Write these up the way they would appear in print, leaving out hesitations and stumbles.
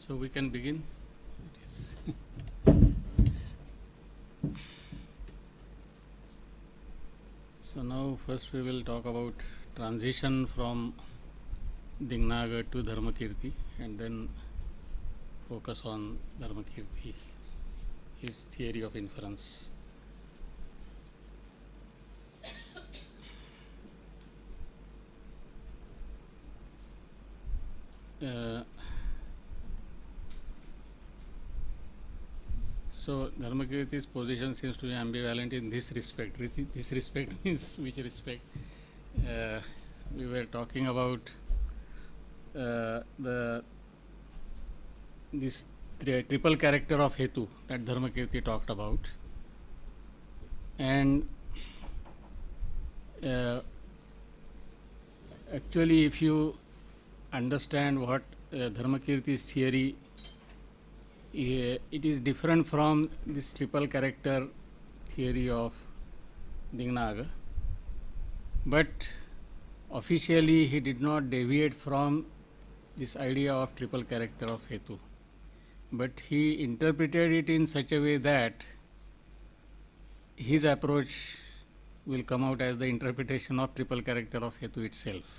So we can begin. So now first we will talk about transition from Dingnaga to Dharmakirti and then focus on Dharmakirti, his theory of inference. So Dharmakirti's position seems to be ambivalent in this respect. This respect means which respect? We were talking about this triple character of Hetu that Dharmakirti talked about, and actually if you understand what Dharmakirti's theory, it is different from this triple character theory of Dingnaga, but officially he did not deviate from this idea of triple character of Hetu, but he interpreted it in such a way that his approach will come out as the interpretation of triple character of Hetu itself.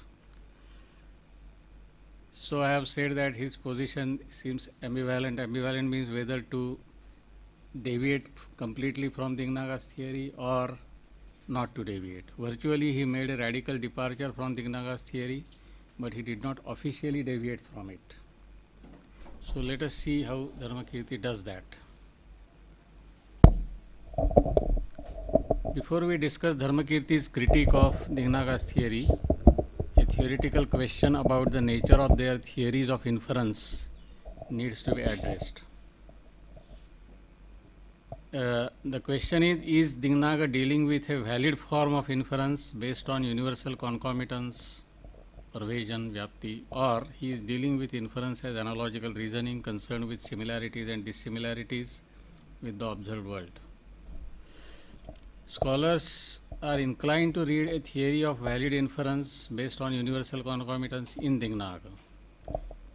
So I have said that his position seems ambivalent. Ambivalent means whether to deviate completely from Dingnaga's theory or not to deviate. Virtually he made a radical departure from Dingnaga's theory, but he did not officially deviate from it. So let us see how Dharmakirti does that. Before we discuss Dharmakirti's critique of Dingnaga's theory, a theoretical question about the nature of their theories of inference needs to be addressed. The question is Dingnaga dealing with a valid form of inference based on universal concomitance, pervasion, vyapti, or he is dealing with inference as analogical reasoning concerned with similarities and dissimilarities with the observed world? Scholars are inclined to read a theory of valid inference based on universal concomitance in Dingnaga.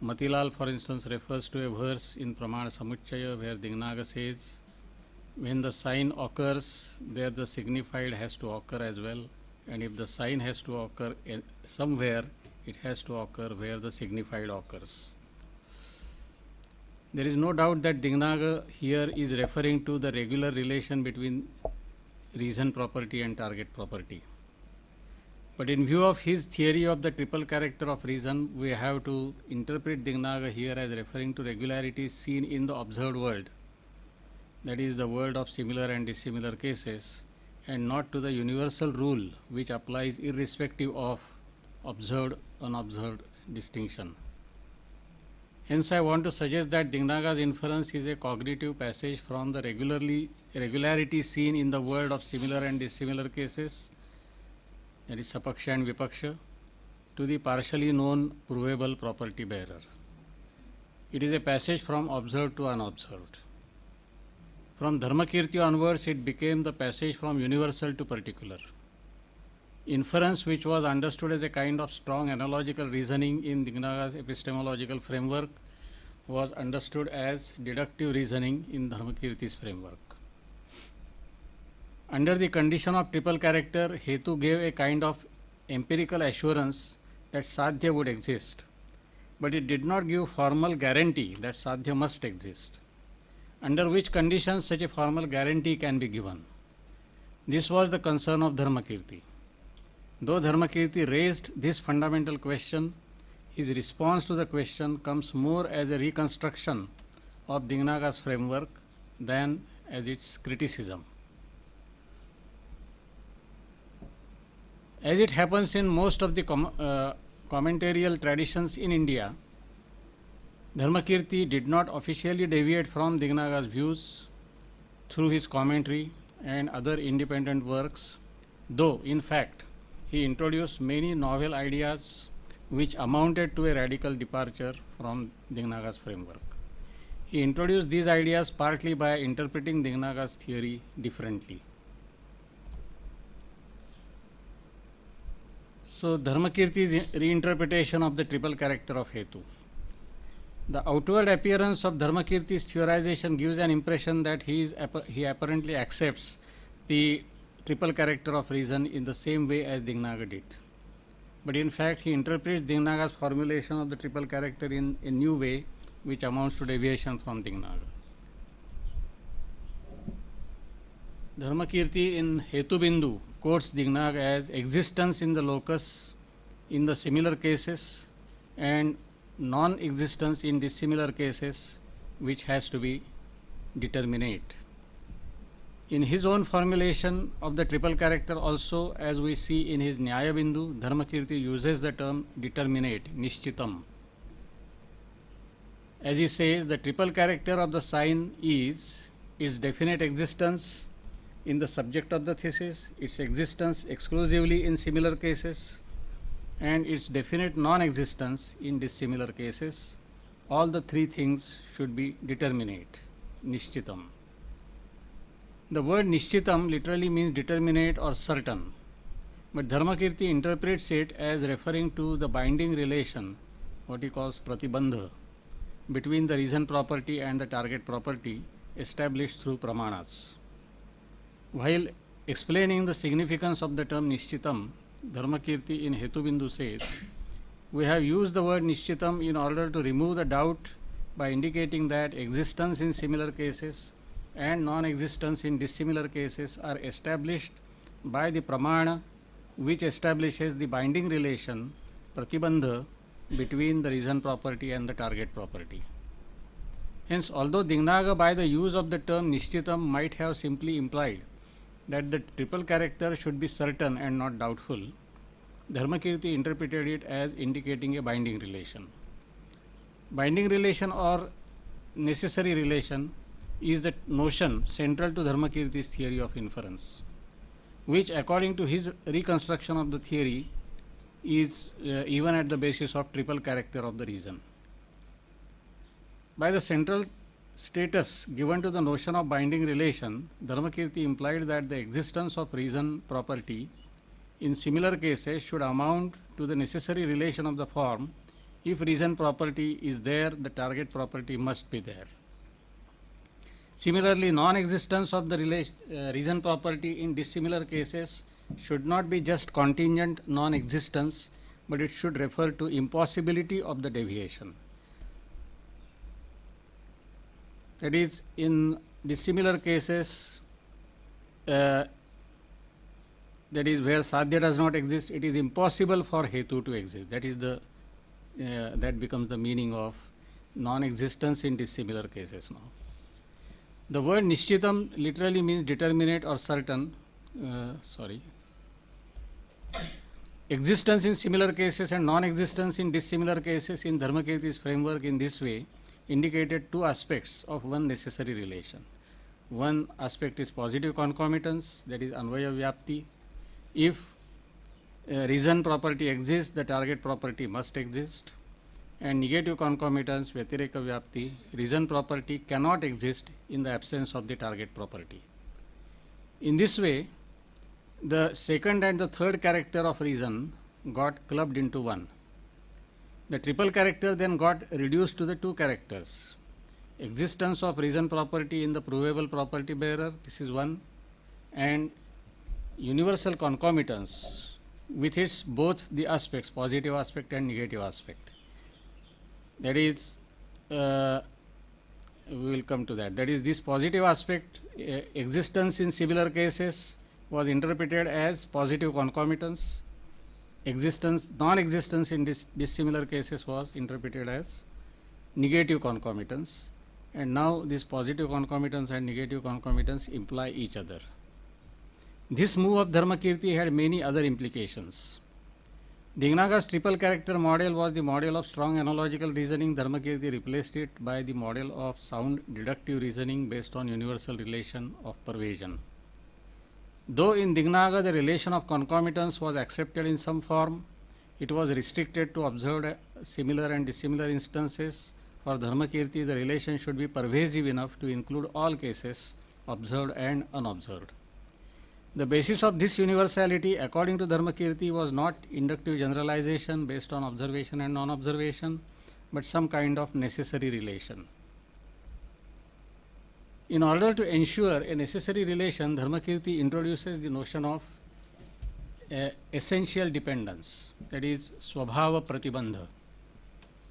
Matilal, for instance, refers to a verse in Pramana Samuchchaya where Dingnaga says, when the sign occurs, there the signified has to occur as well, and if the sign has to occur somewhere, it has to occur where the signified occurs. There is no doubt that Dingnaga here is referring to the regular relation between reason property and target property. But in view of his theory of the triple character of reason, we have to interpret Dingnaga here as referring to regularities seen in the observed world, that is the world of similar and dissimilar cases, and not to the universal rule which applies irrespective of observed unobserved distinction. Hence I want to suggest that Dingnaga's inference is a cognitive passage from the regularity seen in the world of similar and dissimilar cases, that is Sapaksha and Vipaksha, to the partially known provable property bearer. It is a passage from observed to unobserved. From Dharmakirti onwards, it became the passage from universal to particular. Inference, which was understood as a kind of strong analogical reasoning in Dingnaga's epistemological framework, was understood as deductive reasoning in Dharmakirti's framework. Under the condition of triple character, Hetu gave a kind of empirical assurance that Sadhya would exist, but it did not give formal guarantee that Sadhya must exist. Under which conditions such a formal guarantee can be given? This was the concern of Dharmakirti. Though Dharmakirti raised this fundamental question, his response to the question comes more as a reconstruction of Dingnaga's framework than as its criticism. As it happens in most of the commentarial traditions in India, Dharmakirti did not officially deviate from Dingnaga's views through his commentary and other independent works, though in fact he introduced many novel ideas which amounted to a radical departure from Dingnaga's framework. He introduced these ideas partly by interpreting Dingnaga's theory differently. So Dharmakirti's reinterpretation of the triple character of Hetu. The outward appearance of Dharmakirti's theorization gives an impression that he apparently accepts the triple character of reason in the same way as Dignaga did. But in fact, he interprets Dignaga's formulation of the triple character in a new way, which amounts to deviation from Dignaga. Dharmakirti in Hetubindu quotes Dignaga as existence in the locus in the similar cases and non-existence in dissimilar cases, which has to be determinate. In his own formulation of the triple character also, as we see in his Nyaya Bindu, Dharmakirti uses the term determinate, nishchitam. As he says, the triple character of the sign is its definite existence in the subject of the thesis, its existence exclusively in similar cases, and its definite non-existence in dissimilar cases. All the three things should be determinate, nishchitam. The word nishchitam literally means determinate or certain, but Dharmakirti interprets it as referring to the binding relation, what he calls pratibandha, between the reason property and the target property established through pramanas. While explaining the significance of the term nishchitam, Dharmakirti in Hetubindu says, we have used the word nishchitam in order to remove the doubt by indicating that existence in similar cases and non-existence in dissimilar cases are established by the pramana, which establishes the binding relation, pratibandha, between the reason property and the target property. Hence, although Dignaga by the use of the term nishchitam might have simply implied that the triple character should be certain and not doubtful, Dharmakirti interpreted it as indicating a binding relation. Binding relation or necessary relation is the notion central to Dharmakirti's theory of inference, which according to his reconstruction of the theory is even at the basis of triple character of the reason. By the central status given to the notion of binding relation, Dharmakirti implied that the existence of reason property in similar cases should amount to the necessary relation of the form. If reason property is there, the target property must be there. Similarly, non-existence of the reason property in dissimilar cases should not be just contingent non-existence, but it should refer to impossibility of the deviation. That is, in dissimilar cases, that is where sadhya does not exist, it is impossible for hetu to exist. That is the that becomes the meaning of non-existence in dissimilar cases now. The word nishchitam literally means determinate or certain. Existence in similar cases and non-existence in dissimilar cases in Dharmakirti's framework in this way indicated two aspects of one necessary relation. One aspect is positive concomitance, that is anvaya vyapti. If reason property exists, the target property must exist. And negative concomitance, vyatireka vyapti, reason property cannot exist in the absence of the target property. In this way, the second and the third character of reason got clubbed into one. The triple character then got reduced to the two characters. Existence of reason property in the provable property bearer, this is one, and universal concomitance with its both the aspects, positive aspect and negative aspect. That is, we will come to that. That is, this positive aspect, existence in similar cases was interpreted as positive concomitance. Non-existence in dissimilar cases was interpreted as negative concomitance, and now this positive concomitance and negative concomitance imply each other. This move of Dharmakirti had many other implications. Dignaga's triple character model was the model of strong analogical reasoning. Dharmakirti replaced it by the model of sound deductive reasoning based on universal relation of pervasion. Though in Dignaga the relation of concomitance was accepted in some form, it was restricted to observed similar and dissimilar instances. For Dharmakirti, the relation should be pervasive enough to include all cases, observed and unobserved. The basis of this universality, according to Dharmakirti, was not inductive generalization based on observation and non-observation, but some kind of necessary relation. In order to ensure a necessary relation, Dharmakirti introduces the notion of essential dependence, that is Swabhava Pratibandha,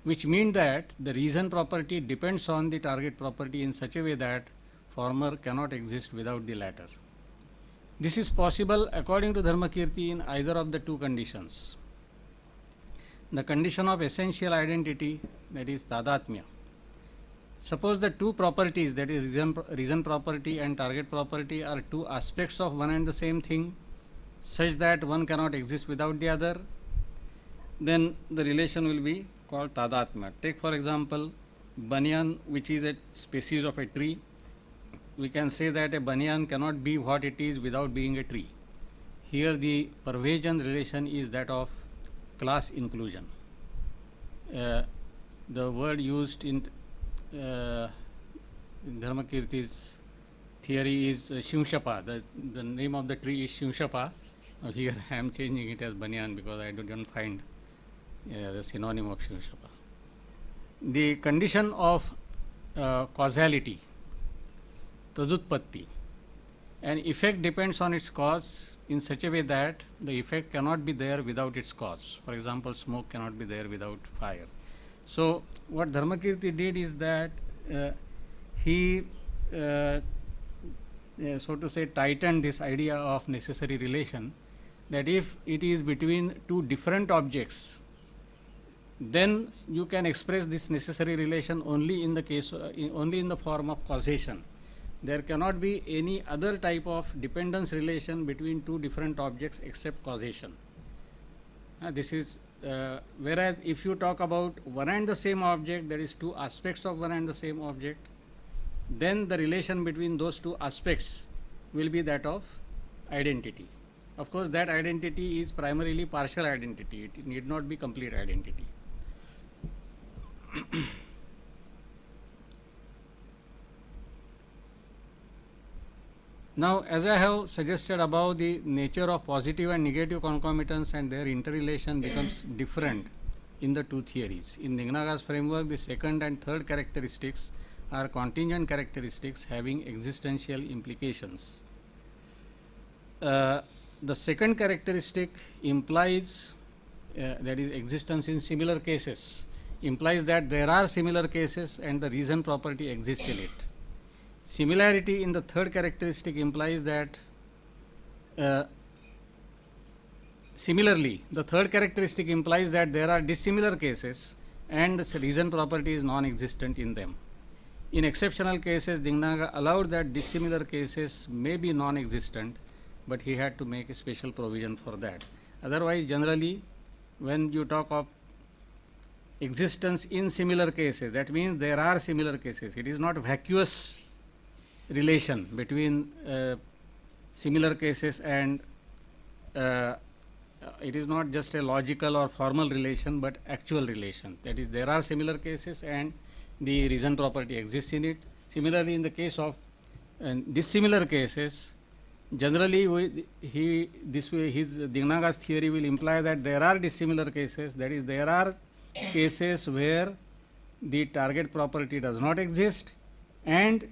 which means that the reason property depends on the target property in such a way that former cannot exist without the latter. This is possible according to Dharmakirti in either of the two conditions. The condition of essential identity, that is Tadatmya. Suppose the two properties, that is reason property and target property, are two aspects of one and the same thing, such that one cannot exist without the other, then the relation will be called Tadatmya. Take for example banyan, which is a species of a tree. We can say that a banyan cannot be what it is without being a tree. Here the pervasion relation is that of class inclusion. The word used in Dharmakirti's theory is Shimshapa. The name of the tree is Shimshapa. Here I am changing it as banyan because I don't find the synonym of Shimshapa. The condition of causality, Tadutpatti, an effect depends on its cause in such a way that the effect cannot be there without its cause. For example, smoke cannot be there without fire. So what Dharmakirti did is that he so to say tightened this idea of necessary relation, that if it is between two different objects, then you can express this necessary relation only in the case only in the form of causation. There cannot be any other type of dependence relation between two different objects except causation. This is whereas if you talk about one and the same object, there is two aspects of one and the same object, then the relation between those two aspects will be that of identity. Of course, that identity is primarily partial identity. It need not be complete identity. Now, as I have suggested above, the nature of positive and negative concomitants and their interrelation becomes different in the two theories. In Dignaga's framework, the second and third characteristics are contingent characteristics having existential implications. The second characteristic implies, that is existence in similar cases, implies that there are similar cases and the reason property exists in it. Similarity in the third characteristic implies that similarly, the third characteristic implies that there are dissimilar cases and the reason property is non-existent in them. In exceptional cases, Dignaga allowed that dissimilar cases may be non-existent, but he had to make a special provision for that. Otherwise, generally, when you talk of existence in similar cases, that means there are similar cases. It is not vacuous relation between similar cases, and it is not just a logical or formal relation, but actual relation. That is, there are similar cases and the reason property exists in it. Similarly, in the case of dissimilar cases, generally his Dignaga's theory will imply that there are dissimilar cases. That is, there are cases where the target property does not exist and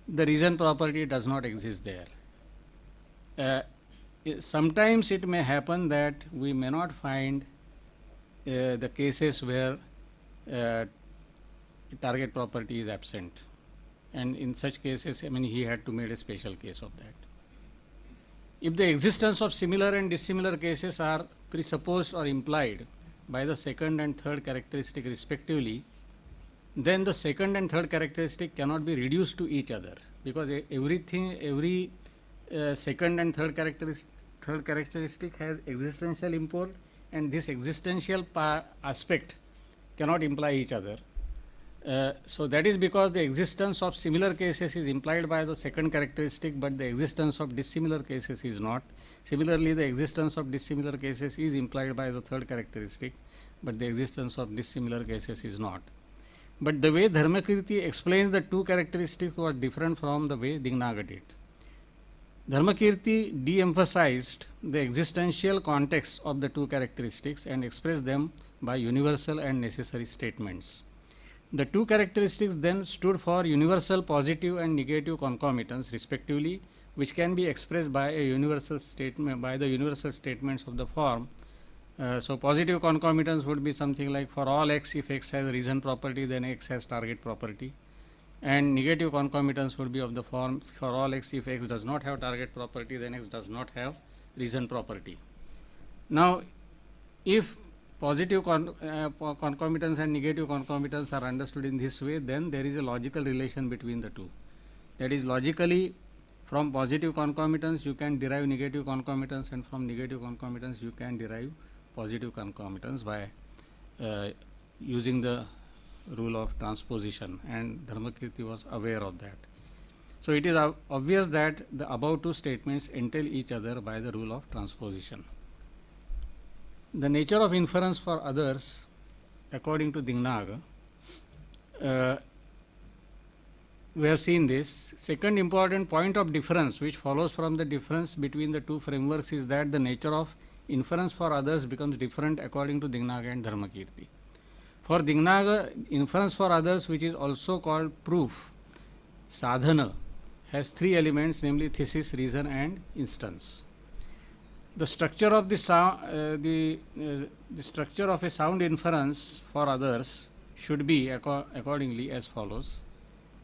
the reason property does not exist there. Sometimes it may happen that we may not find the cases where target property is absent, and in such cases, I mean, he had to make a special case of that. If the existence of similar and dissimilar cases are presupposed or implied by the second and third characteristic respectively, then the second and third characteristic cannot be reduced to each other, because every second and third characteristic has existential import, and this existential aspect cannot imply each other. So that is because the existence of similar cases is implied by the second characteristic, but the existence of dissimilar cases is not. Similarly, the existence of dissimilar cases is implied by the third characteristic, but the existence of dissimilar cases is not. But the way Dharmakirti explains the two characteristics was different from the way Dignaga did. Dharmakirti de-emphasized the existential context of the two characteristics and expressed them by universal and necessary statements. The two characteristics then stood for universal positive and negative concomitants respectively, which can be expressed by a universal statement, by the universal statements of the form. So positive concomitants would be something like, for all x, if x has reason property, then x has target property. And negative concomitants would be of the form, for all x, if x does not have target property, then x does not have reason property. Now, if positive concomitants and negative concomitants are understood in this way, then there is a logical relation between the two. That is, logically, from positive concomitants you can derive negative concomitants, and from negative concomitants you can derive positive concomitants by using the rule of transposition, and Dharmakirti was aware of that. So it is obvious that the above two statements entail each other by the rule of transposition. The nature of inference for others, according to Dingnag, we have seen this. Second important point of difference which follows from the difference between the two frameworks is that the nature of inference for others becomes different according to Dingnag and Dharmakirti. For Dingnag, inference for others, which is also called proof, sadhana, has three elements, namely thesis, reason and instance. The structure of the structure of a sound inference for others should be accordingly as follows: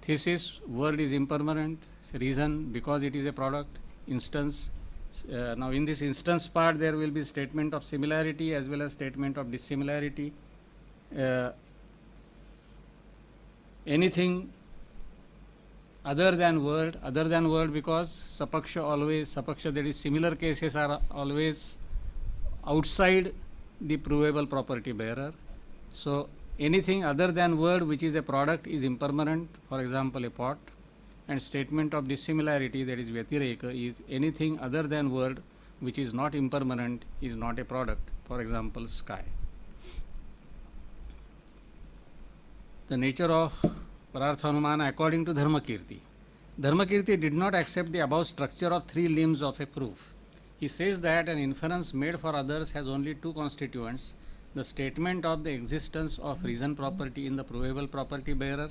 thesis, world is impermanent; reason, because it is a product; instance. Now in this instance part there will be statement of similarity as well as statement of dissimilarity. Anything other than word, because sapaksha, that is similar cases, are always outside the provable property bearer. So anything other than word which is a product is impermanent, for example a pot. And statement of dissimilarity, that is vyatireka, is anything other than word which is not impermanent is not a product, for example sky. The nature of Pararthanumana according to Dharmakirti. Dharmakirti did not accept the above structure of three limbs of a proof. He says that an inference made for others has only two constituents: the statement of the existence of reason property in the provable property bearer,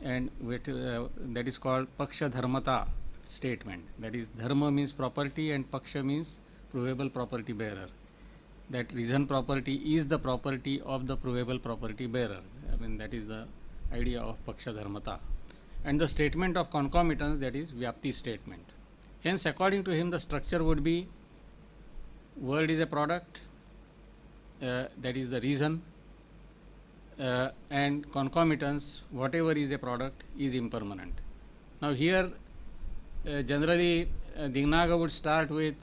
and that is called paksha dharmata statement. That is, dharma means property and paksha means provable property bearer. That reason property is the property of the provable property bearer. I mean, that is the idea of paksha dharmata. And the statement of concomitance, that is vyapti statement. Hence, according to him, the structure would be: world is a product, that is the reason, and concomitance, whatever is a product is impermanent. Now here generally Dingnaga would start with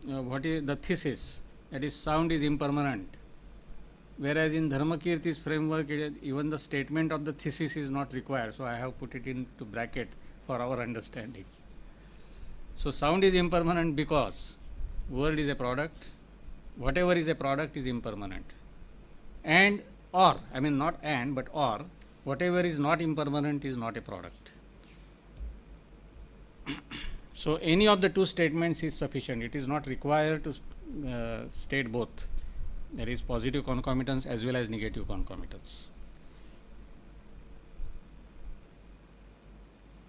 what is the thesis, that is sound is impermanent, whereas in Dharmakirti's framework even the statement of the thesis is not required, so I have put it into bracket for our understanding. So sound is impermanent because world is a product, whatever is a product is impermanent, and or, I mean not and but or, whatever is not impermanent is not a product. So any of the two statements is sufficient. It is not required to state both, that is positive concomitance as well as negative concomitance.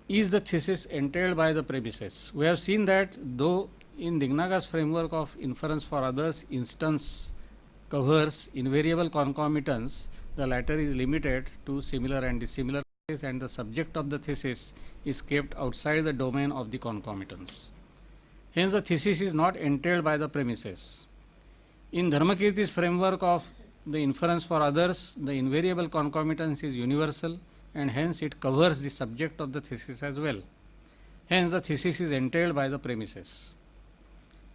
Is the thesis entailed by the premises? We have seen that though in Dingnaga's framework of inference for others, instance covers invariable concomitants, the latter is limited to similar and dissimilar cases, and the subject of the thesis is kept outside the domain of the concomitants. Hence, the thesis is not entailed by the premises. In Dharmakirti's framework of the inference for others, the invariable concomitance is universal, and hence it covers the subject of the thesis as well. Hence, the thesis is entailed by the premises.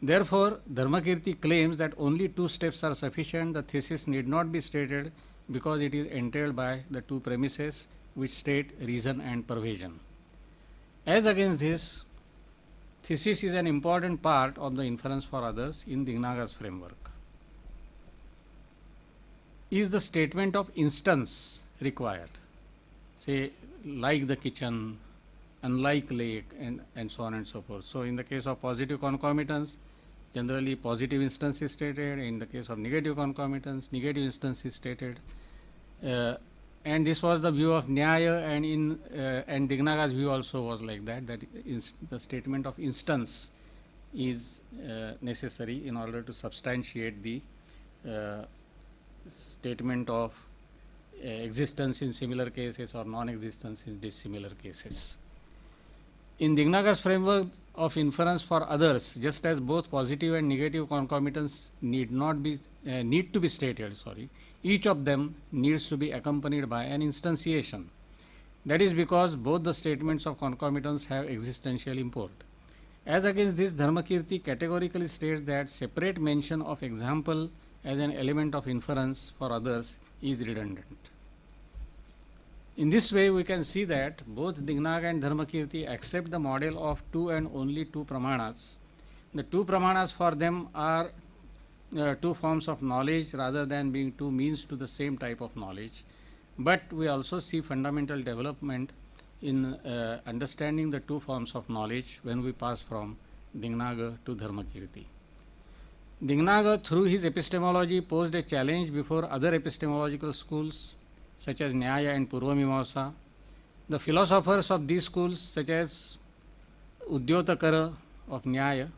Therefore, Dharmakirti claims that only two steps are sufficient. The thesis need not be stated because it is entailed by the two premises which state reason and pervasion. As against this, thesis is an important part of the inference for others in Dingnaga's framework. Is the statement of instance required? Say, like the kitchen, unlike lake, and so on and so forth. So in the case of positive concomitants, generally positive instance is stated. In the case of negative concomitants, negative instance is stated. And this was the view of Nyaya, and Dignaga's view also was like that, that the statement of instance is necessary in order to substantiate the statement of existence in similar cases or non-existence in dissimilar cases. In Dignaga's framework of inference for others, just as both positive and negative concomitants need to be stated, each of them needs to be accompanied by an instantiation. That is because both the statements of concomitants have existential import. As against this, Dharmakirti categorically states that separate mention of example as an element of inference for others is redundant. In this way, we can see that both Dignaga and Dharmakirti accept the model of two and only two pramanas. The two pramanas for them are two forms of knowledge rather than being two means to the same type of knowledge. But we also see fundamental development in understanding the two forms of knowledge when we pass from Dignaga to Dharmakirti. Dignaga, through his epistemology, posed a challenge before other epistemological schools such as Nyaya and Purvamimamsa. The philosophers of these schools, such as Udyotakara of Nyaya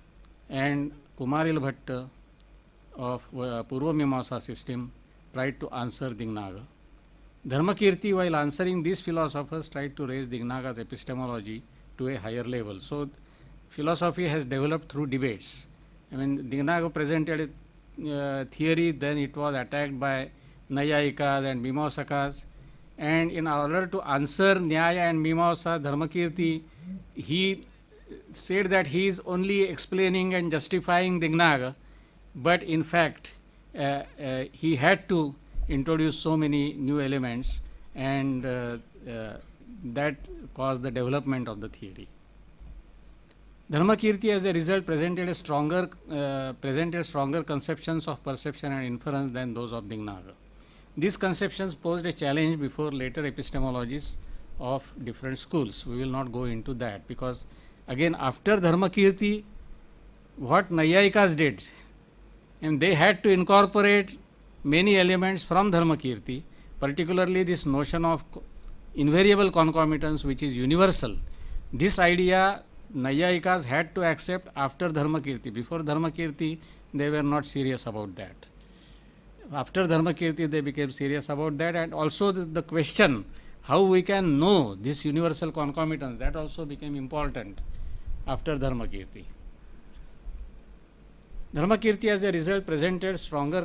and Kumaril Bhatta of Purvamimamsa system, tried to answer Dignaga. Dharmakirti, while answering these philosophers, tried to raise Dignaga's epistemology to a higher level. So, philosophy has developed through debates. I mean, Dignaga presented a theory, then it was attacked by Nayayikas and Mimamsakas, and in order to answer Nyaya and Mimamsa, Dharmakirti, he said that he is only explaining and justifying Dignaga, but in fact he had to introduce so many new elements, and that caused the development of the theory. Dharmakirti, as a result, presented stronger conceptions of perception and inference than those of Dignaga. These conceptions posed a challenge before later epistemologies of different schools. We will not go into that, because again, after Dharmakirti, what Nayayikas did, and they had to incorporate many elements from Dharmakirti, particularly this notion of invariable concomitance, which is universal. This idea Nayayikas had to accept after Dharmakirti. Before Dharmakirti, they were not serious about that. After Dharmakirti, they became serious about that, and also the question how we can know this universal concomitance, that also became important after Dharmakirti. Dharmakirti, as a result, presented stronger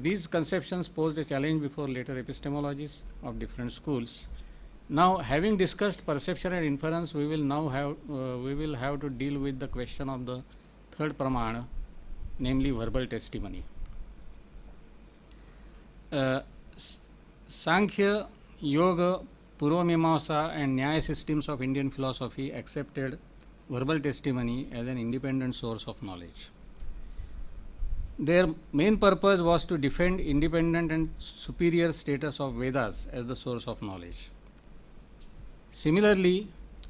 these conceptions posed a challenge before later epistemologies of different schools. Now, having discussed perception and inference, we will have to deal with the question of the third pramana, namely verbal testimony. Sankhya, Yoga, Purvamimamsa and Nyaya systems of Indian philosophy accepted verbal testimony as an independent source of knowledge. Their main purpose was to defend independent and superior status of Vedas as the source of knowledge. Similarly,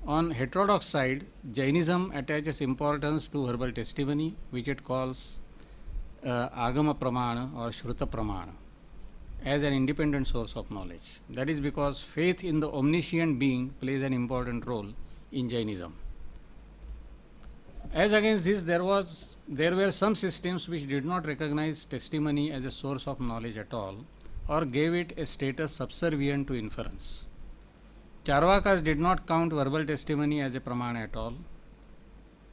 on heterodox side, Jainism attaches importance to verbal testimony, which it calls Agama Pramana or Shruta Pramana, as an independent source of knowledge. That is because faith in the omniscient being plays an important role in Jainism. As against this, there were some systems which did not recognize testimony as a source of knowledge at all, or gave it a status subservient to inference. Charvakas did not count verbal testimony as a pramana at all.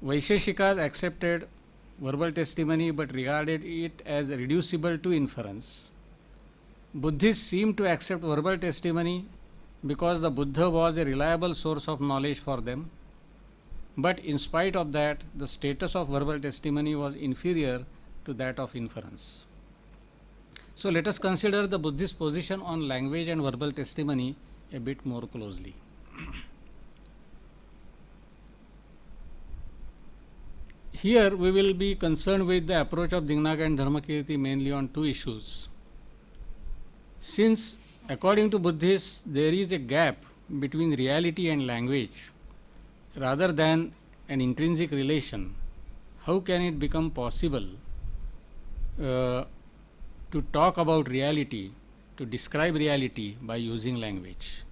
Vaisheshikas accepted verbal testimony but regarded it as reducible to inference. Buddhists seemed to accept verbal testimony because the Buddha was a reliable source of knowledge for them. But in spite of that, the status of verbal testimony was inferior to that of inference. So let us consider the Buddhist position on language and verbal testimony a bit more closely. Here we will be concerned with the approach of Dignaga and Dharmakirti mainly on two issues. Since, according to Buddhists, there is a gap between reality and language, rather than an intrinsic relation, how can it become possible to talk about reality, to describe reality by using language?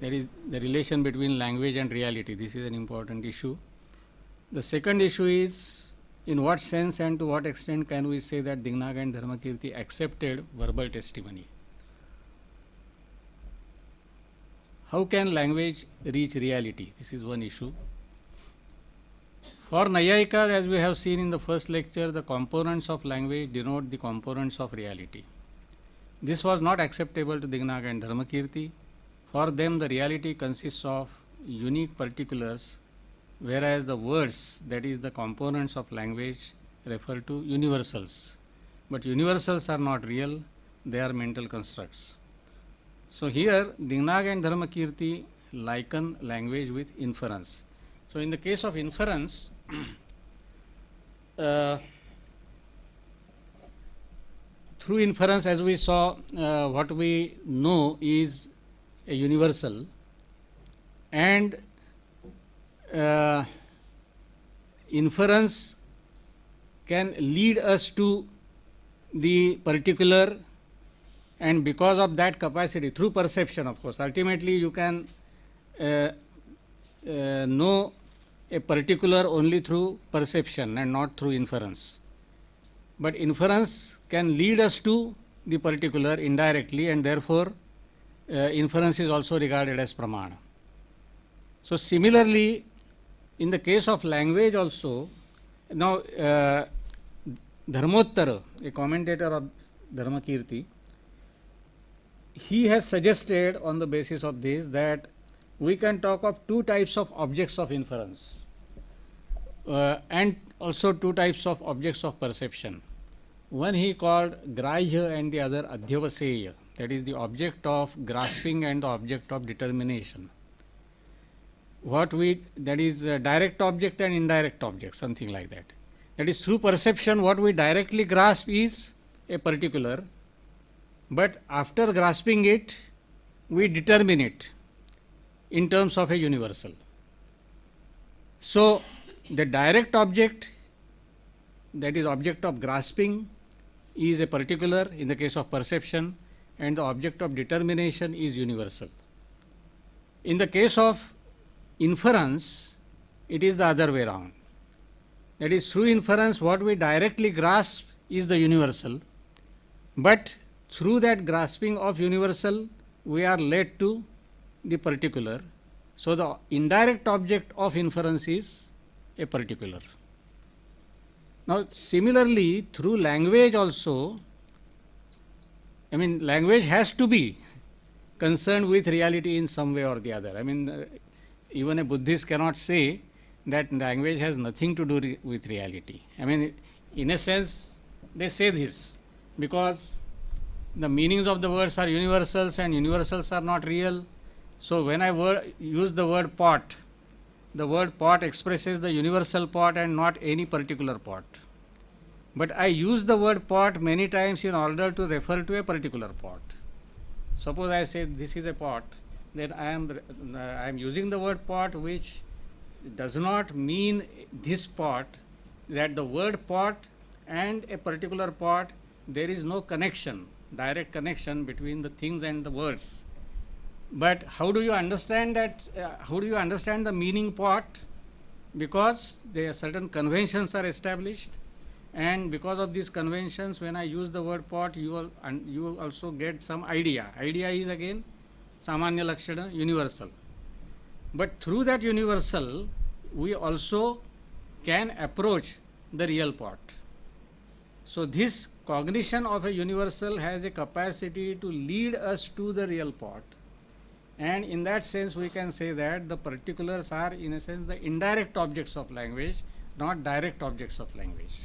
That is the relation between language and reality. This is an important issue. The second issue is, in what sense and to what extent can we say that Dignaga and Dharmakirti accepted verbal testimony? How can language reach reality? This is one issue. For Nayayikas, as we have seen in the first lecture, the components of language denote the components of reality. This was not acceptable to Dignaga and Dharmakirti. For them, the reality consists of unique particulars, whereas the words, that is the components of language, refer to universals. But universals are not real, they are mental constructs. So here, Dignaga and Dharmakirti liken language with inference. So in the case of inference, through inference, as we saw, what we know is a universal, and inference can lead us to the particular, and because of that capacity, through perception, of course, ultimately you can know a particular only through perception and not through inference. But inference can lead us to the particular indirectly, and therefore inference is also regarded as pramana. So similarly, in the case of language also, now Dharmottara, a commentator of Dharmakirti, he has suggested on the basis of this that we can talk of two types of objects of inference and also two types of objects of perception. One he called Grahya and the other Adhyavaseya, that is the object of grasping and the object of determination. That is direct object and indirect object, something like that. That is, through perception, what we directly grasp is a particular, but after grasping it, we determine it in terms of a universal. So the direct object, that is object of grasping, is a particular in the case of perception, and the object of determination is universal. In the case of inference, it is the other way around. That is, through inference, what we directly grasp is the universal, but through that grasping of universal, we are led to the particular. So the indirect object of inference is a particular. Now similarly, through language also, I mean, language has to be concerned with reality in some way or the other. I mean, even a Buddhist cannot say that language has nothing to do with reality. I mean, in a sense, they say this because the meanings of the words are universals and universals are not real. So when I use the word pot, the word pot expresses the universal pot and not any particular pot. But I use the word pot many times in order to refer to a particular pot. Suppose I say this is a pot, then I am using the word pot, which does not mean this pot, that the word pot and a particular pot, there is no connection, direct connection between the things and the words. But how do you understand that? How do you understand the meaning pot? Because there are certain conventions are established, and because of these conventions, when I use the word pot, you also get some idea. Idea is again Samanya Lakshana, universal. But through that universal, we also can approach the real pot. So this cognition of a universal has a capacity to lead us to the real pot. And in that sense, we can say that the particulars are, in a sense, the indirect objects of language, not direct objects of language.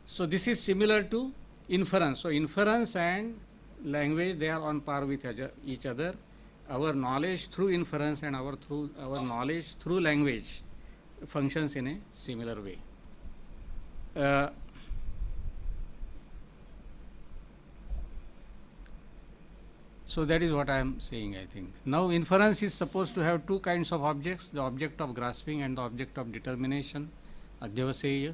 So this is similar to inference. So inference and language, they are on par with each other. Our knowledge through inference and our knowledge through language functions in a similar way. So that is what I am saying, I think. Now inference is supposed to have two kinds of objects, the object of grasping and the object of determination. adhyavaseya.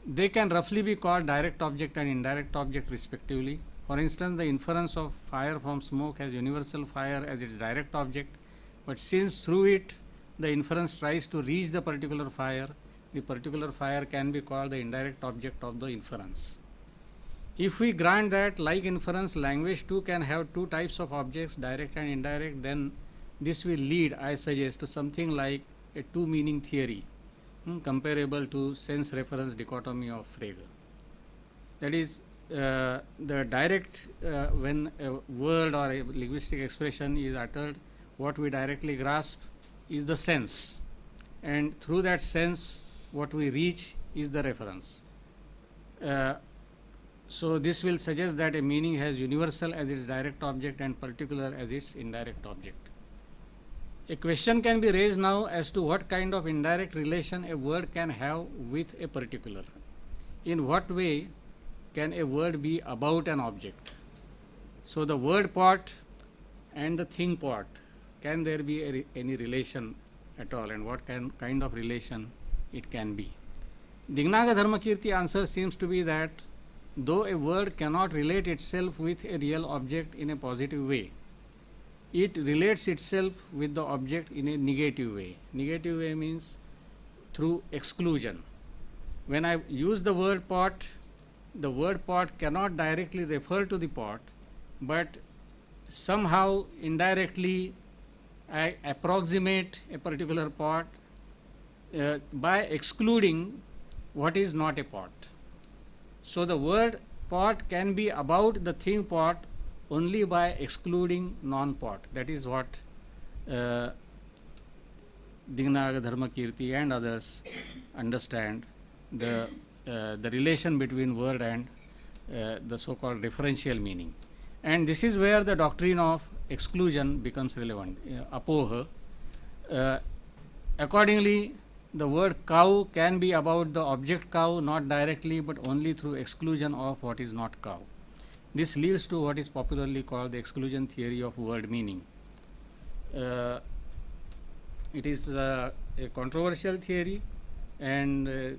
They can roughly be called direct object and indirect object respectively. For instance, the inference of fire from smoke has universal fire as its direct object, but since through it the inference tries to reach the particular fire can be called the indirect object of the inference. If we grant that, like inference, language too can have two types of objects, direct and indirect, then this will lead, I suggest, to something like a two-meaning theory, comparable to sense-reference dichotomy of Frege. That is, the direct, when a word or a linguistic expression is uttered, what we directly grasp is the sense, and through that sense, what we reach is the reference. So this will suggest that a meaning has universal as its direct object and particular as its indirect object. A question can be raised now as to what kind of indirect relation a word can have with a particular. In what way can a word be about an object? So the word part and the thing part, can there be any relation at all, and what kind of relation it can be? Dignaga Dharmakirti answer seems to be that though a word cannot relate itself with a real object in a positive way, it relates itself with the object in a negative way. Negative way means through exclusion. When I use the word pot cannot directly refer to the pot, but somehow indirectly I approximate a particular pot by excluding what is not a pot. So the word pot can be about the thing pot only by excluding non-pot. That is what Dignaga Dharmakirti and others understand the relation between word and the so-called referential meaning. And this is where the doctrine of exclusion becomes relevant, apoha. Accordingly, the word cow can be about the object cow, not directly but only through exclusion of what is not cow. This leads to what is popularly called the exclusion theory of word meaning. It is a controversial theory, and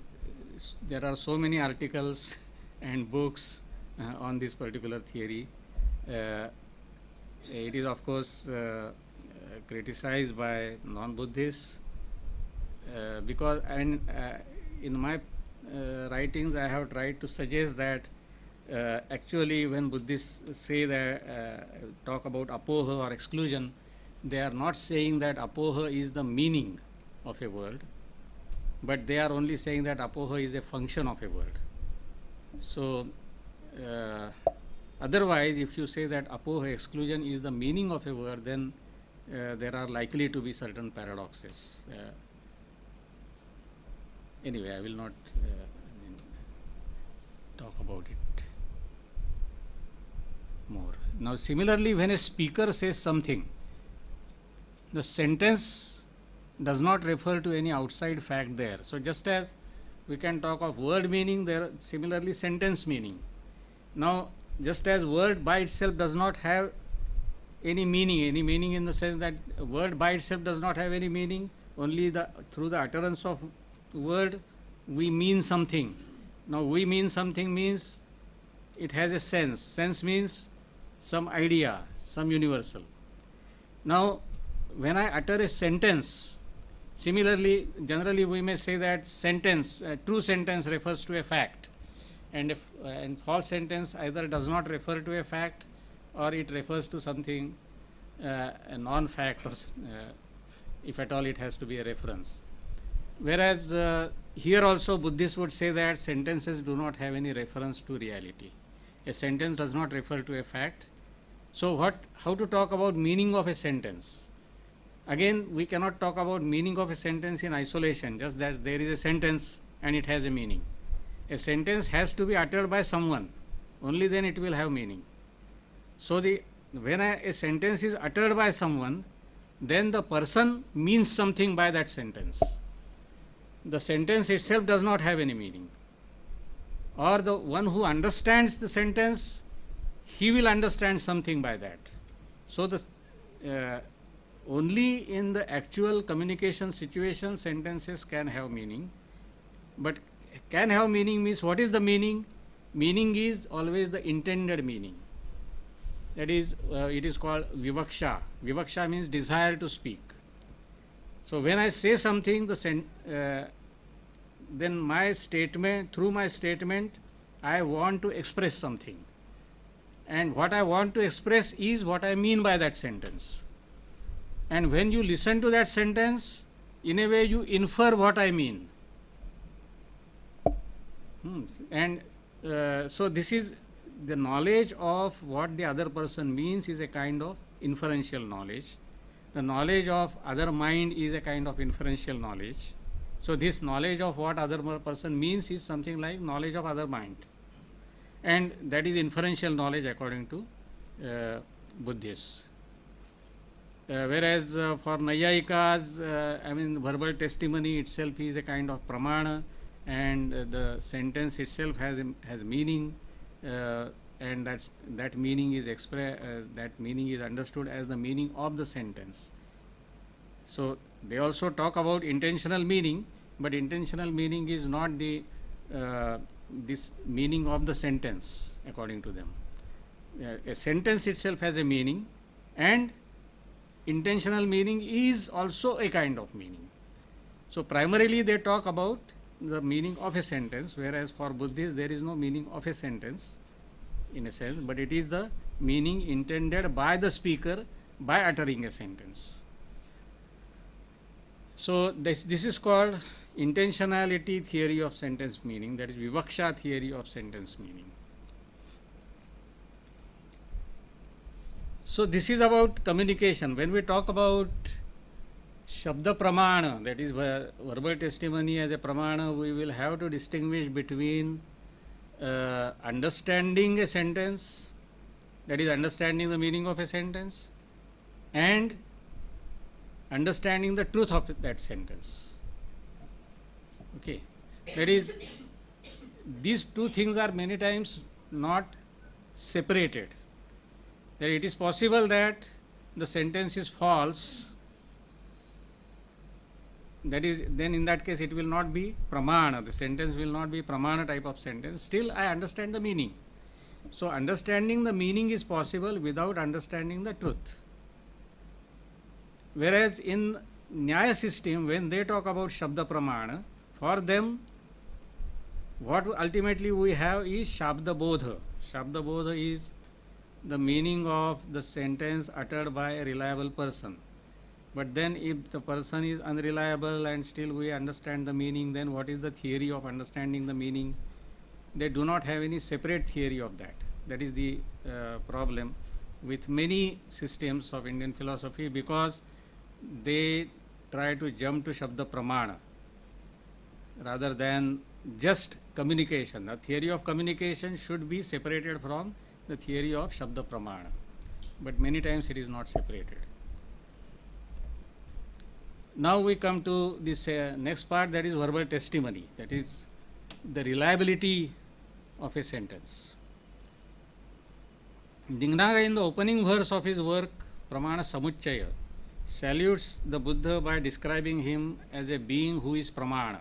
there are so many articles and books on this particular theory. It is of course criticized by non-Buddhists, because in my writings I have tried to suggest that actually when Buddhists say that talk about apoha or exclusion, they are not saying that apoha is the meaning of a word, but they are only saying that apoha is a function of a word. So otherwise, if you say that apoha, exclusion, is the meaning of a word, then there are likely to be certain paradoxes. Anyway, I will not talk about it more. Now, similarly, when a speaker says something, the sentence does not refer to any outside fact there. So, just as we can talk of word meaning, there similarly sentence meaning. Now, just as word by itself does not have any meaning in the sense that word by itself does not have any meaning, only through the utterance of word we mean something. Now, we mean something means it has a sense. Sense means some idea, some universal. Now, when I utter a sentence, similarly, generally we may say that sentence, true sentence refers to a fact, and false sentence either does not refer to a fact or it refers to something, a non-fact, or if at all it has to be a reference. Whereas here also Buddhists would say that sentences do not have any reference to reality. A sentence does not refer to a fact. So how to talk about meaning of a sentence? Again, we cannot talk about meaning of a sentence in isolation, just that there is a sentence and it has a meaning. A sentence has to be uttered by someone, only then it will have meaning. So when a sentence is uttered by someone, then the person means something by that sentence. The sentence itself does not have any meaning. Or the one who understands the sentence, he will understand something by that. So only in the actual communication situation sentences can have meaning. But can have meaning means what is the meaning? Meaning is always the intended meaning. That is, it is called vivaksha. Vivaksha means desire to speak. So when I say something, then my statement, through my statement, I want to express something. And what I want to express is what I mean by that sentence. And when you listen to that sentence, in a way you infer what I mean. And so this is the knowledge of what the other person means is a kind of inferential knowledge. The knowledge of other mind is a kind of inferential knowledge. So this knowledge of what other person means is something like knowledge of other mind. And that is inferential knowledge according to Buddhists. Whereas for Nayayikas, I mean, verbal testimony itself is a kind of pramana, and the sentence itself has meaning, and that meaning is that meaning is understood as the meaning of the sentence. So they also talk about intentional meaning, but intentional meaning is not the this meaning of the sentence according to them. A sentence itself has a meaning, and intentional meaning is also a kind of meaning. So primarily they talk about the meaning of a sentence, whereas for Buddhists there is no meaning of a sentence in a sense, but it is the meaning intended by the speaker by uttering a sentence. So this is called intentionality theory of sentence meaning, that is vivaksha theory of sentence meaning. So this is about communication. When we talk about Shabda Pramana, that is verbal testimony as a Pramana, we will have to distinguish between understanding a sentence, that is understanding the meaning of a sentence, and understanding the truth of that sentence. Okay, that is, these two things are many times not separated. That it is possible that the sentence is false, that is, then in that case it will not be pramana, the sentence will not be pramana type of sentence. Still I understand the meaning. So understanding the meaning is possible without understanding the truth. Whereas in Nyaya system, when they talk about Shabda Pramana, for them what ultimately we have is Shabda Bodha. Shabda Bodha is the meaning of the sentence uttered by a reliable person. But then if the person is unreliable and still we understand the meaning, then what is the theory of understanding the meaning? They do not have any separate theory of that. That is the problem with many systems of Indian philosophy, because they try to jump to Shabda Pramana rather than just communication. The theory of communication should be separated from the theory of Shabda Pramana, but many times it is not separated. Now we come to this next part, that is verbal testimony, that is the reliability of a sentence. Dignaga, in the opening verse of his work Pramana Samuchchaya, salutes the Buddha by describing him as a being who is Pramana.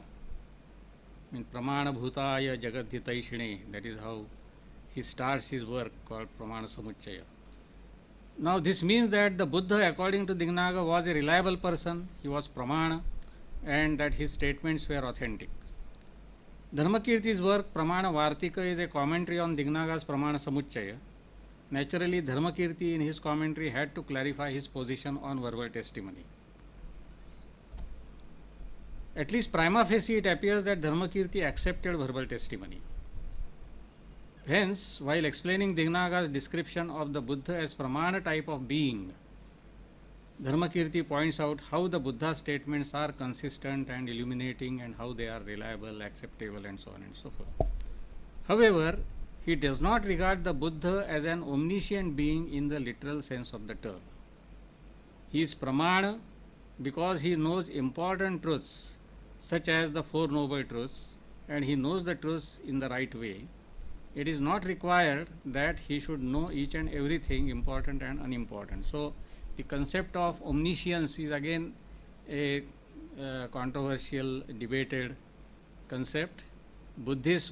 I mean, Pramana Bhutaya Jagadhitaishine, that is how he starts his work called Pramana Samuchchaya. Now this means that the Buddha, according to Dignaga, was a reliable person, he was Pramana, and that his statements were authentic. Dharmakirti's work Pramana Vartika is a commentary on Dignaga's Pramana Samuchchaya. Naturally, Dharmakirti in his commentary had to clarify his position on verbal testimony. At least prima facie it appears that Dharmakirti accepted verbal testimony. Hence, while explaining Dignaga's description of the Buddha as Pramana type of being, Dharmakirti points out how the Buddha's statements are consistent and illuminating, and how they are reliable, acceptable, and so on and so forth. However, he does not regard the Buddha as an omniscient being in the literal sense of the term. He is Pramana because he knows important truths such as the Four Noble Truths, and he knows the truths in the right way. It is not required that he should know each and everything important and unimportant. So the concept of omniscience is again a controversial, debated concept. Buddhists,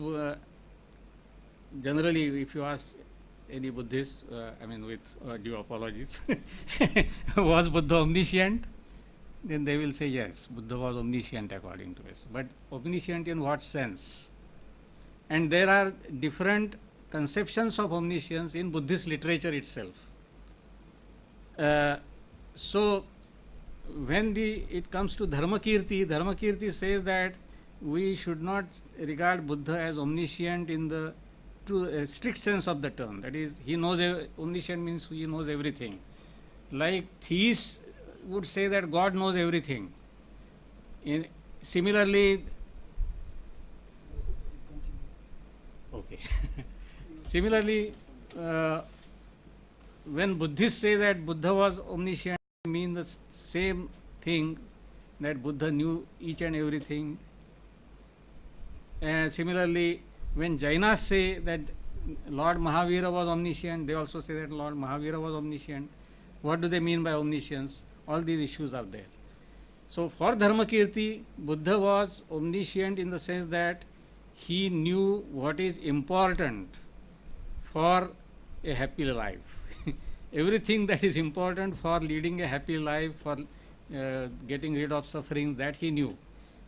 generally, if you ask any Buddhist, I mean, with due apologies, was Buddha omniscient? Then they will say yes, Buddha was omniscient according to us. But omniscient in what sense? And there are different conceptions of omniscience in Buddhist literature itself. So, when it comes to Dharmakirti says that we should not regard Buddha as omniscient in the true strict sense of the term. That is, he knows, omniscient means he knows everything. Like theists would say that God knows everything. Similarly, okay. Similarly, when Buddhists say that Buddha was omniscient, they mean the same thing, that Buddha knew each and everything. Similarly, when Jainas say that Lord Mahavira was omniscient, they also say that Lord Mahavira was omniscient. What do they mean by omniscience? All these issues are there. So, for Dharmakirti, Buddha was omniscient in the sense that he knew what is important for a happy life. Everything that is important for leading a happy life, for getting rid of suffering, that he knew.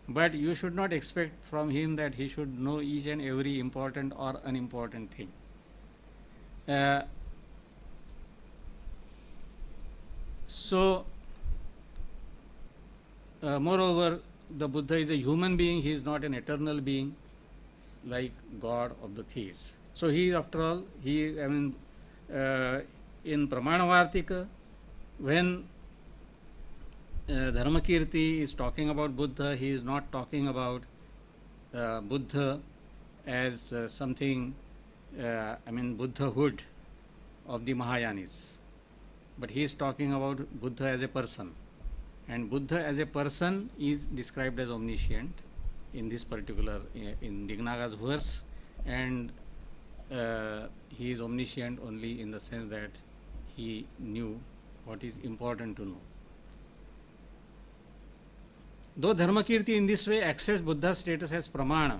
But you should not expect from him that he should know each and every important or unimportant thing. Moreover, the Buddha is a human being, he is not an eternal being like God of the theists. So, he, after all, in Pramanavartika, when Dharmakirti is talking about Buddha, he is not talking about Buddha as something, Buddhahood of the Mahayanis, but he is talking about Buddha as a person. And Buddha as a person is described as omniscient in this particular, in Dignaga's verse, and he is omniscient only in the sense that he knew what is important to know. Though Dharmakirti in this way accepts Buddha's status as pramana,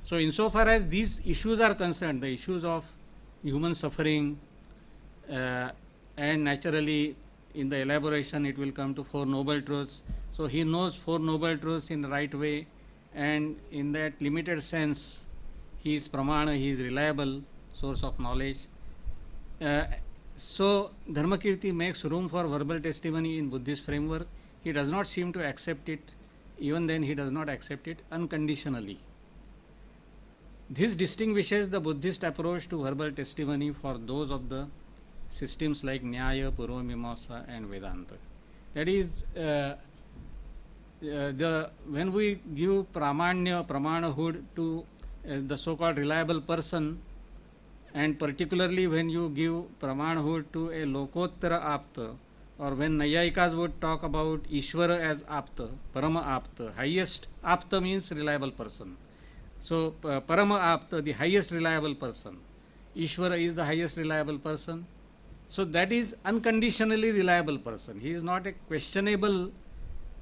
so insofar as these issues are concerned, the issues of human suffering, and naturally in the elaboration it will come to Four Noble Truths. So, he knows Four Noble Truths in the right way, and in that limited sense he is pramana, he is reliable source of knowledge. So, Dharmakirti makes room for verbal testimony in Buddhist framework. He does not seem to accept it, even then he does not accept it unconditionally. This distinguishes the Buddhist approach to verbal testimony for those of the systems like Nyaya, Purvamimamsa and Vedanta. That is, when we give pramanya, pramanahood to the so-called reliable person, and particularly when you give pramanahood to a lokottara apta, or when Nayayikas would talk about Ishvara as apta, Parama apta, highest apta means reliable person. So, Parama apta, the highest reliable person. Ishvara is the highest reliable person. So, that is unconditionally reliable person. He is not a questionable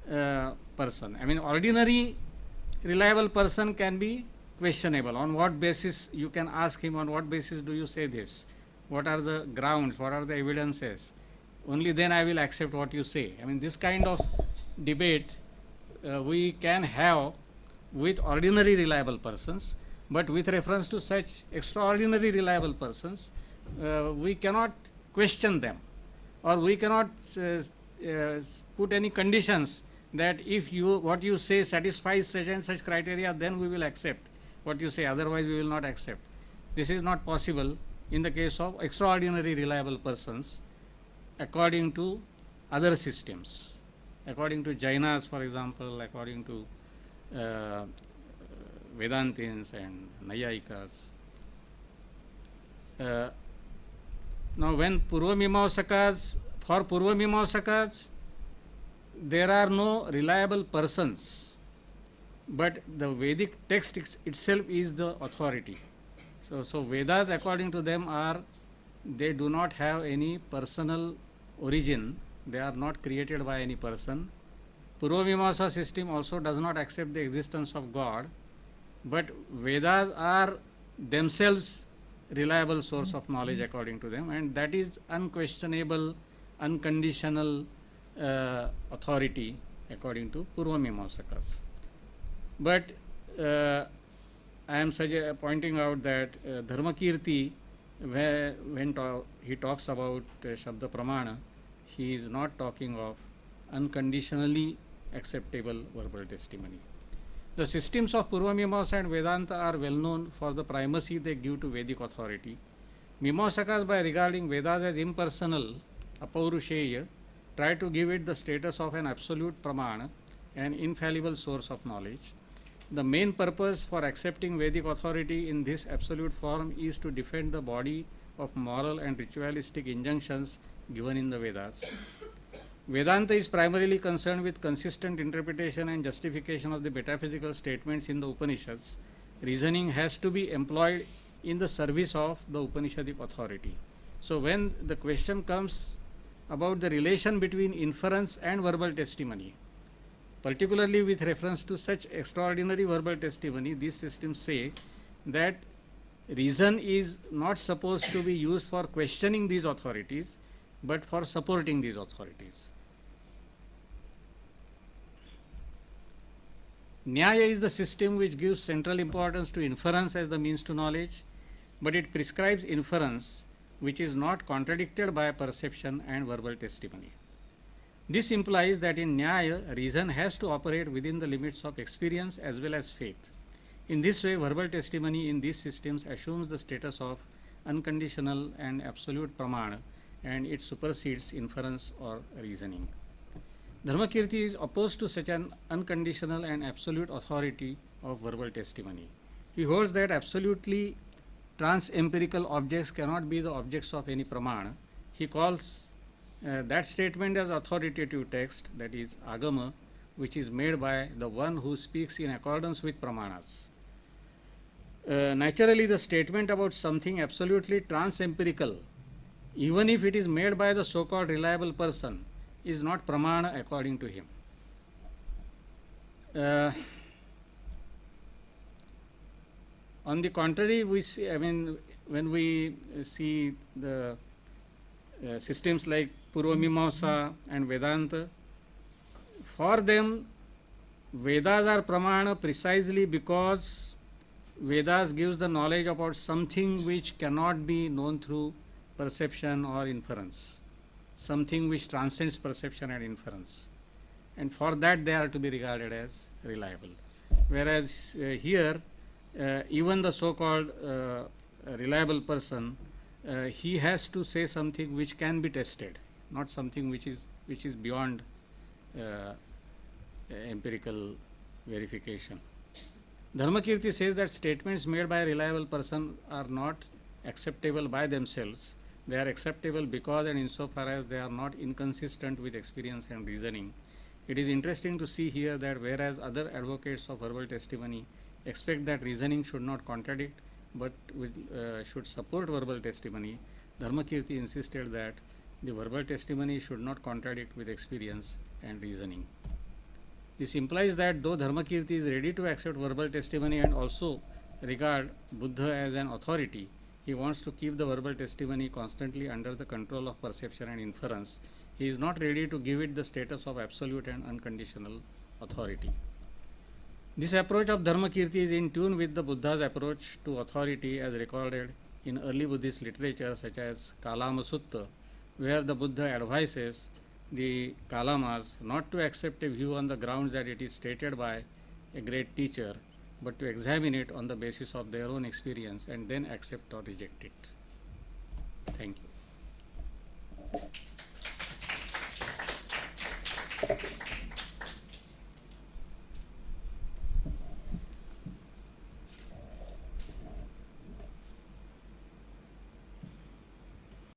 person. Ordinary reliable person can be questionable. On what basis you can ask him, on what basis do you say this? What are the grounds? What are the evidences? Only then I will accept what you say. This kind of debate we can have with ordinary reliable persons, but with reference to such extraordinary reliable persons, we cannot question them, or we cannot put any conditions that if what you say satisfies such and such criteria, then we will accept what you say, otherwise we will not accept. This is not possible in the case of extraordinary reliable persons according to other systems, according to Jainas, for example, according to Vedantins and Nayayikas. Now, when for Purvamimamsakas, there are no reliable persons, but the Vedic text itself is the authority. So Vedas, according to them, they do not have any personal origin, they are not created by any person. Purvamimamsa system also does not accept the existence of God, but Vedas are themselves reliable source of knowledge according to them, and that is unquestionable, unconditional authority according to Purva Mimamsakas. But I am pointing out that Dharmakirti, when he talks about Shabda Pramana, he is not talking of unconditionally acceptable verbal testimony. The systems of Purva Mimamsa and Vedanta are well known for the primacy they give to Vedic authority. Mimamsakas, by regarding Vedas as impersonal, apaurusheya, try to give it the status of an absolute pramana, an infallible source of knowledge. The main purpose for accepting Vedic authority in this absolute form is to defend the body of moral and ritualistic injunctions given in the Vedas. Vedanta is primarily concerned with consistent interpretation and justification of the metaphysical statements in the Upanishads. Reasoning has to be employed in the service of the Upanishadic authority. So when the question comes about the relation between inference and verbal testimony, particularly with reference to such extraordinary verbal testimony, these systems say that reason is not supposed to be used for questioning these authorities, but for supporting these authorities. Nyaya is the system which gives central importance to inference as the means to knowledge, but it prescribes inference which is not contradicted by perception and verbal testimony. This implies that in Nyaya, reason has to operate within the limits of experience as well as faith. In this way, verbal testimony in these systems assumes the status of unconditional and absolute pramana, and it supersedes inference or reasoning. Dharmakirti is opposed to such an unconditional and absolute authority of verbal testimony. He holds that absolutely trans-empirical objects cannot be the objects of any pramana. He calls that statement as authoritative text, that is agama, which is made by the one who speaks in accordance with pramanas. Naturally, the statement about something absolutely trans-empirical, even if it is made by the so-called reliable person, is not pramana according to him. On the contrary, we see, when we see the systems like Purva Mimamsa and Vedanta, for them Vedas are pramana precisely because Vedas gives the knowledge about something which cannot be known through perception or inference, something which transcends perception and inference, and for that they are to be regarded as reliable. Whereas here even the so-called reliable person, he has to say something which can be tested, not something which is beyond empirical verification. Dharmakirti says that statements made by a reliable person are not acceptable by themselves. They are acceptable because and insofar as they are not inconsistent with experience and reasoning. It is interesting to see here that whereas other advocates of verbal testimony expect that reasoning should not contradict but should support verbal testimony, Dharmakirti insisted that the verbal testimony should not contradict with experience and reasoning. This implies that though Dharmakirti is ready to accept verbal testimony and also regard Buddha as an authority, he wants to keep the verbal testimony constantly under the control of perception and inference. He is not ready to give it the status of absolute and unconditional authority. This approach of Dharmakirti is in tune with the Buddha's approach to authority as recorded in early Buddhist literature such as Kalama Sutta, where the Buddha advises the Kalamas not to accept a view on the grounds that it is stated by a great teacher, but to examine it on the basis of their own experience and then accept or reject it. Thank you.